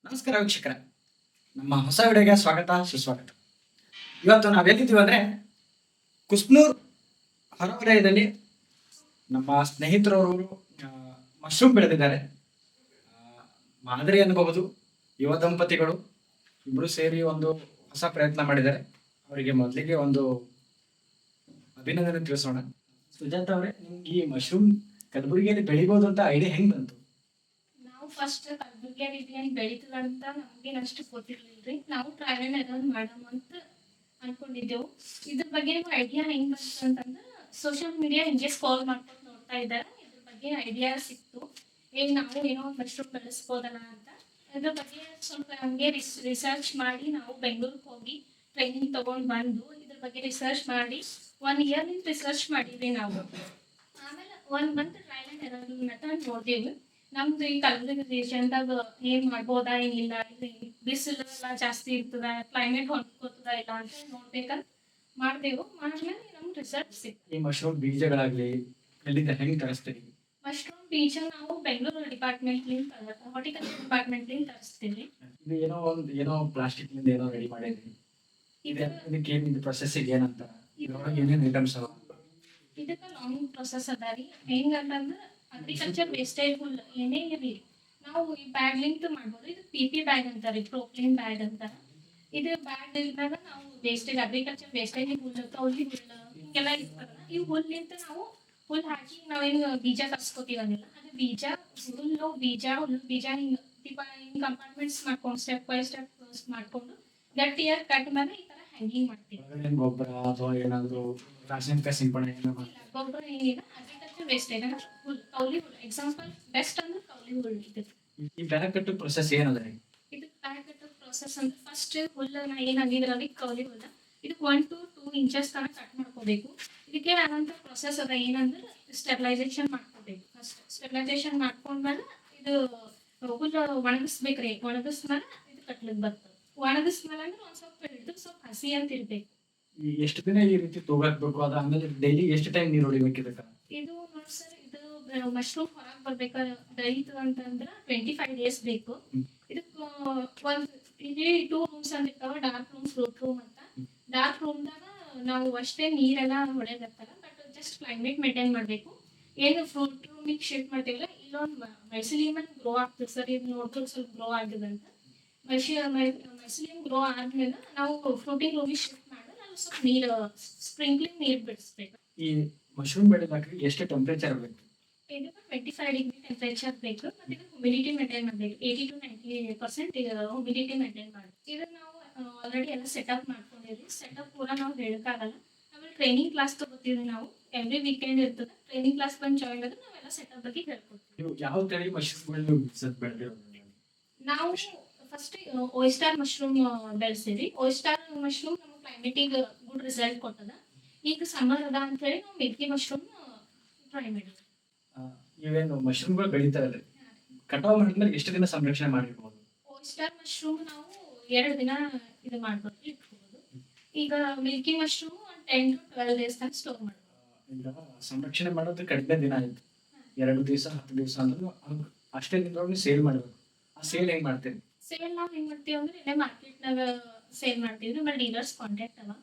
ನಮಸ್ಕಾರ ವೀಕ್ಷಕರ, ನಮ್ಮ ಹೊಸ ವಿಡಿಯೋಗೆ ಸ್ವಾಗತ ಸುಸ್ವಾಗತ. ಇವತ್ತು ನಾವೆಲ್ಲಿದ್ದೀವಿ ಅಂದರೆ ಕುಸ್ನೂರ್ ಹೊರವಲಯದಲ್ಲಿ ನಮ್ಮ ಸ್ನೇಹಿತರವರು ಮಶ್ರೂಮ್ ಬೆಳೆದಿದ್ದಾರೆ. ಮಾದರಿ ಅನ್ನಬಹುದು. ಯುವ ದಂಪತಿಗಳು ಇಬ್ಬರು ಸೇರಿ ಒಂದು ಹೊಸ ಪ್ರಯತ್ನ ಮಾಡಿದ್ದಾರೆ. ಅವರಿಗೆ ಮೊದಲಿಗೆ ಒಂದು ಅಭಿನಂದನೆ ತಿಳಿಸೋಣ. ಸುಜಾತ ಅವರೇ, ನಿಮ್ಗೆ ಈ ಮಶ್ರೂಮ್ ಕಲಬುರಗಿಯಲ್ಲಿ ಬೆಳಿಬಹುದು ಅಂತ ಐಡಿಯಾ ಹೆಂಗ್ ಬಂತು? ನಾವು ಫಸ್ಟ್ ಕಲಬುರ್ಗಿಯಾಗ ಇದೇನು ಬೆಳೀತದಂತ ನಮ್ಗೇನು ಅಷ್ಟು ಗೊತ್ತಿರ್ಲಿಲ್ರಿ. ನಾವು ಟ್ರಯಲ್ ಅಂಡ್ ಎರರ್ ಮಾಡಮ್ ಅಂತ ಅನ್ಕೊಂಡಿದ್ದೆವು. ಇದ್ರ ಬಗ್ಗೆ ಐಡಿಯಾ ಹೆಂಗ್ ಬಂತು ಅಂತಂದ್ರೆ ಸೋಷಿಯಲ್ ಮೀಡಿಯಾ ಹಿಂಗೆ ಸ್ಕ್ರೋಲ್ ಮಾಡ್ಕೊಂಡು ನೋಡ್ತಾ ಇದ್ದಾರೆ. ಇದ್ರ ಬಗ್ಗೆ ಐಡಿಯಾ ಸಿಕ್ತು, ನಾವು ಏನೋ ಒಂದು ಮಶ್ರೂಮ್ ಬೆಳೆಸ್ಬೋದಲ್ಲ ಅಂತ. ಅದ್ರ ಬಗ್ಗೆ ಸ್ವಲ್ಪ ಹಂಗೆ ರಿಸರ್ಚ್ ಮಾಡಿ ನಾವು ಬೆಂಗಳೂರಿಗೆ ಹೋಗಿ ಟ್ರೈನಿಂಗ್ ತಗೊಂಡು ಬಂದು ಇದ್ರ ಬಗ್ಗೆ ರಿಸರ್ಚ್ ಮಾಡಿ 1 ಇಯರ್ ರಿಸರ್ಚ್ ಮಾಡಿದ್ವಿ ನಾವು. ಆಮೇಲೆ 1 month trial and error method ನೋಡ್ದೇವಿ. ನಮ್ದು ಈ ಕಲಬುರಗಿ ರೀಜನ್ದಾಗ ಏನ್ ಮಾಡ್ಬೋದಾ ಏನಿಲ್ಲ, ಬಿಸಿಲು ಎಲ್ಲ ಜಾಸ್ತಿ ಇರ್ತದ, ಕ್ಲೈಮೇಟ್ ಹೊಂದ್ಕೋತದ ಇಲ್ಲ ಅಂತ ನೋಡ್ಬೇಕಂತ ಮಾಡ್ದೇವು. ಮಾಡ್ಮೇಲೆ ನಮ್ಗೆ ರಿಸಲ್ಟ್ ಸಿಕ್ತು. ಈ ಮಶ್ರೂಮ್ ಬೀಜಗಳಾಗ್ಲಿ ಎಲ್ಲಿಂದ ಹೆಂಗ್ ತರಿಸ್ತೀವಿ? ಮಶ್ರೂಮ್ ಬೀಜ ನಾವು ಬೆಂಗಳೂರು ಡಿಪಾರ್ಟ್ಮೆಂಟ್ ಹಾರ್ಟಿಕಲ್ಚರ್ ಡಿಪಾರ್ಟ್ಮೆಂಟ್ ತರಿಸ್ತೀವಿ. ಇದು ಏನೋ ಪ್ಲಾಸ್ಟಿಕ್ ನಿಂದ ಏನೋ ರೆಡಿ ಮಾಡಿದ್ರಿ. ಇದಕ್ಕೆ ಏನಿದೆ ಪ್ರೊಸೆಸ್ಸಿಗೆ ಏನಂತ? ಇದ್ರೊಳಗೆ ಏನೇನು ಐಟಮ್ಸ್ ಅವ? ಇದಕ್ಕೆ ಲಾಂಗ್ ಪ್ರೊಸೆಸ್ ಅದ ರೀ. ಹೆಂಗಂತಂದ್ರೆ ಅಗ್ರಿಕಲ್ಚರ್ ವೇಸ್ಟೇಜ್ ಹುಲ್ ಏನೇ ಇರಲಿ ನಾವು ಈ ಬ್ಯಾಗ್ ಲಿಂಕ್ ಮಾಡ್ಬೋದು. ಇದು PP ಬ್ಯಾಗ್ ಅಂತಾರೆ, ಪ್ರೋಕ್ಲೀನ್ ಬ್ಯಾಗ್ ಅಂತಾರೆ. ಇದು ಬ್ಯಾಗ್ ಇದ್ದಾಗ ನಾವು ವೇಸ್ಟೇಜ್ ಅಗ್ರಿಕಲ್ಚರ್ ವೇಸ್ಟೇಜ್ ಹುಲ್ಲು, ಕೌಲಿ ಹುಲ್ಲು ಹಿಂಗೆಲ್ಲ ಇರ್ತದಲ್ಲ, ಈ ಹುಲ್ಲಿಂದ ನಾವು ಹುಲ್ ಹಾಕಿ ನಾವೇನು ಬೀಜ ಕರ್ಸ್ಕೊತೀವಲ್ಲ, ಅದು ಬೀಜ ಹುಲ್ಲು ಬೀಜ ಹಿಂಗೆ ಕಂಪಾರ್ಟ್ಮೆಂಟ್ಸ್ ಮಾಡ್ಕೊಂಡು ಸ್ಟೆಪ್ ಬೈ ಸ್ಟೆಪ್ ಮಾಡ್ಕೊಂಡು ಗಟ್ಟಿಯಾಗಿ ಕಟ್ ಮಾಡಿ ಈ ತರ ಹ್ಯಾಂಗಿಂಗ್ ಮಾಡ್ತೀವಿ. ಗೊಬ್ಬರ ಅಥವಾ ಏನಾದ್ರು ರಾಸಾಯನಿಕ ಸಿಂಪಡಣೆ ಗೊಬ್ಬರ ಏನಿಲ್ಲ, ಅಗ್ರಿಕಲ್ಚರ್ ವೇಸ್ಟೇಜ್ ಹುಲ್, ಕೌಲಿ ಹುಲ್ ಎಕ್ಸಾಂಪಲ್ ಬೆಸ್ಟ್ ಅಂದ್ರೆ ಕೌಲಿ ಹುಲ್. ಈ ಬ್ಯಾಗ್ ಕಟ್ಟು ಪ್ರೊಸೆಸ್ ಏನದ? ಇದು ಬ್ಯಾಗ್ ಕಟ್ಟೋ ಪ್ರೊಸೆಸ್ ಅಂದ್ರೆ ಫಸ್ಟ್ ಹುಲ್ಲನ್ನ ಏನಾಗಿದ್ರಲ್ಲಿ ಕೌಲಿ ಹುಲ್ಲ ಇದಕ್ಕೆ 1 to 2 ಇಂಚಸ್ ತನಕ ಕಟ್ ಮಾಡ್ಕೋಬೇಕು. ಇದಕ್ಕೆ ಆದಂತ ಪ್ರೊಸೆಸ್ ಅದ ಏನಂದ್ರೆ ಸ್ಟೆಬಿಲೈಸೇಷನ್ ಮಾಡ್ಕೋಬೇಕು. ಫಸ್ಟ್ ಸ್ಟೆಬಿಲೈಸೇಷನ್ ಮಾಡ್ಕೊಂಡ್ಮೇಲೆ ಇದು ಹುಲ್ಲು ಒಣಗಿಸ್ಬೇಕ್ರಿ. ಒಣಗಿಸ್ಮೇಲೆ ಇದು ಕಟ್ಲಿಕ್ಕೆ ಬರ್ತದೆ. ಒಣಗಿಸ್ಮೇಲೆ ಅಂದ್ರೆ ಒಂದ್ ಸ್ವಲ್ಪ ಹಿಡಿದು ಸ್ವಲ್ಪ ಹಸಿ ಅಂತ ಇರ್ಬೇಕು. ಎಷ್ಟು ದಿನ ಈ ರೀತಿ ತೂಗಾಕ್ಬೇಕು? ಅದ ಆಮೇಲೆ ಡೈಲಿ ಎಷ್ಟು ಟೈಮ್ ನೀರು ಹೊಡಿಬೇಕು ಇದಕ್ಕೆ? ಇದು ನೋಡಿ ಸರ್, ಇದು ಮಶ್ರೂಮ್ ಹೊರಗೆ ಬರ್ಬೇಕಾದ್ರೆ ಬೆಳೀತು ಅಂತಂದ್ರೆ 25 days ಬೇಕು. ಇದಕ್ಕೆ ಇಲ್ಲಿ 2 ರೂಮ್ಸ್ ಅಂದಿರ್ತಾವ, ಡಾರ್ಕ್ ರೂಮ್, ಫ್ರೂಟ್ ರೂಮ್ ಅಂತ. ಡಾರ್ಕ್ ರೂಮ್ದಾಗ ನಾವು ಅಷ್ಟೇ ನೀರೆಲ್ಲ ಹೊಡೆದಿರ್ತಾರ, ಬಟ್ ಜಸ್ಟ್ ಕ್ಲೈಮೇಟ್ ಮೇಂಟೈನ್ ಮಾಡಬೇಕು. ಏನು ಫ್ರೂಟ್ ರೂಮಿಗೆ ಶಿಫ್ಟ್ ಮಾಡ್ತೀವಲ್ಲ, ಇಲ್ಲೊಂದು ಮೈಸಿಲಿಯಮ್ ಗ್ರೋ ಆಗ್ತದೆ ಸರ್. ಇದು ನೋಡ್ಕೊಂಡು ಸ್ವಲ್ಪ ಗ್ರೋ ಆಗಿದೆ ಅಂತ. ಮೈಸಿಲಿಯಮ್ ಗ್ರೋ ಆದ್ಮೇಲೆ ನಾವು ಫ್ರೂಟಿಂಗ್ ರೂಮಿಗೆ ಶಿಫ್ಟ್ ಮಾಡಿದ್ರೆ ನಾವು ಸ್ವಲ್ಪ ನೀರು ಸ್ಪ್ರಿಂಕ್ಲಿಂಗ್ ನೀರು ಬಿಡಿಸ್ಬೇಕು. ಈ ಮಶ್ರೂಮ್ ಬೆಳೆದಾಕ್ರಿ ಎಷ್ಟು ಟೆಂಪರೇಚರ್ ಬೇಕು? ಇದಕ್ಕೆ 25 ಡಿಗ್ರಿ ಟೆಂಪರೇಚರ್ ಬೇಕು. ಮತ್ತೆ ಇದಕ್ಕೆ ಹ್ಯುಮಿಡಿಟಿ ಮೇಂಟೈನ್ ಮಾಡಬೇಕು. 80 to 90% ಹ್ಯುಮಿಡಿಟಿ ಮೇಂಟೈನ್ ಮಾಡಬೇಕು. ಇದನ್ನ ನಾವು ಆಲ್ರೆಡಿ ಎಲ್ಲ ಸೆಟಪ್ ಮಾಡ್ಕೊಂಡಿದ್ವಿ. ಸೆಟಪ್ ಪೂರ ನಾವು ಹೇಳಕ್ಕಾಗಲ್ಲ. ಆಮೇಲೆ ಟ್ರೈನಿಂಗ್ ಕ್ಲಾಸ್ ತಗೋತೀವಿ ನಾವು. ಎವ್ರಿ ವೀಕೆಂಡ್ ಇರ್ತದೆ, ಟ್ರೈನಿಂಗ್ ಕ್ಲಾಸ್ ಬಂದು ಜಾಯಿನ್ ಆದ್ರೆ ನಾವೆಲ್ಲ ಸೆಟಪ್ ಬಗ್ಗೆ ಹೇಳ್ಕೊಡ್ತೀವಿ. ನೀವು ಯಾವ ತಳಿ ಮಶ್ರೂಮ್ಗಳು ಬೆಳೆದಿರೋದು? ನಾವು ಫಸ್ಟ್ ಓಯಿಸ್ಟಾರ್ ಮಶ್ರೂಮ್ ಬೆಳೆಸಿದ್ವಿ. ಓಯಿಸ್ಟಾರ್ ಮಶ್ರೂಮ್ ನಮ್ಮ ಕ್ಲೈಮೇಟಿಗೆ ಗುಡ್ ರಿಸಲ್ಟ್ ಕೊಟ್ಟದ. ಈಗ ಸಮ್ಮರ್ ಅದ ಅಂತ ಹೇಳಿ ನಾವು ಮಿಲ್ಕಿ ಮಶ್ರೂಮ್ ಟ್ರೈ ಮಾಡಿದ್ವಿ. ಇವೇನು ಮಶ್ರೂಮ್ಗಳು ಬೆಳೀತಾರಲ್ಲ, ಕಟಾವ್ ಮಾಡಿದ್ಮೇಲೆ ಎಷ್ಟು ದಿನ ಸಂರಕ್ಷಣೆ ಮಾಡಿರ್ಬೋದು? ಓಯಿಸ್ಟರ್ ಮಶ್ರೂಮ್ ನಾವು 2 ದಿನ ಇದು ಮಾಡ್ಬೋದು, ಇಟ್ಕೋಬಹುದು. ಈಗ ಮಿಲ್ಕಿ ಮಶ್ರೂಮ್ 10 to 12 days ತನಕ ಸ್ಟೋರ್ ಮಾಡ್ಬೋದು. ಈಗ ಸಂರಕ್ಷಣೆ ಮಾಡೋದು ಕಡಿಮೆ ದಿನ ಆಯ್ತು, 2 ದಿವಸ 10 ದಿವಸ ಅಂದ್ರೆ ಅಷ್ಟೇ ದಿನದೊಳಗೆ ಸೇಲ್ ಮಾಡಬೇಕು. ಆ ಸೇಲ್ ಹೆಂಗ್ ಮಾಡ್ತೀರಿ? ಸೇಲ್ ನಾವು ಹೆಂಗ್ ಮಾಡ್ತೀವಿ ಅಂದ್ರೆ ಇಲ್ಲೇ ಮಾರ್ಕೆಟ್ನಾಗ ಸೇಲ್ ಮಾಡ್ತೀವಿ. ಆಮೇಲೆ ಡೀಲರ್ಸ್ ಕಾಂಟ್ಯಾಕ್ಟ್ ಅವ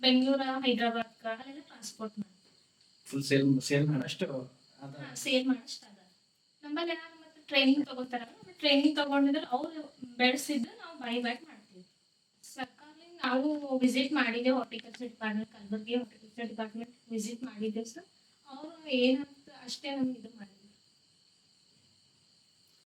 ಬೆಂಗಳೂರು, ಹೈದರಾಬಾದ್ ಅಲ್ಲೆಲ್ಲ ಟ್ರಾನ್ಸ್ಪೋರ್ಟ್ ಮಾಡ್ತೀವಿ. ಫುಲ್ ಸೇಲ್ ಮಾಡಷ್ಟು ಸೇಲ್ ಮಾಡಷ್ಟ ಅದ. ನಮ್ಮಲ್ಲಿ ಏನಾದ್ರು ಮತ್ತೆ ಟ್ರೈನಿಂಗ್ ತಗೋತಾರ, ಟ್ರೈನಿಂಗ್ ತಗೊಂಡಿದ್ರೆ ಅವ್ರು ಬೆಳೆಸಿದ್ದು ನಾವು ಬೈ ಬ್ಯಾಕ್ ಮಾಡ್ತೀವಿ. ಸರ್ಕಾರದಿಂದ ನಾವು ವಿಸಿಟ್ ಮಾಡಿದ್ದೇವೆ, horticulture department, Kalaburagi horticulture department visit ಮಾಡಿದ್ದೇವೆ ಸರ್. ಅವರು ಏನಂತ ಅಷ್ಟೇ ನಮ್ಗೆ ಇದು ಮಾಡಿ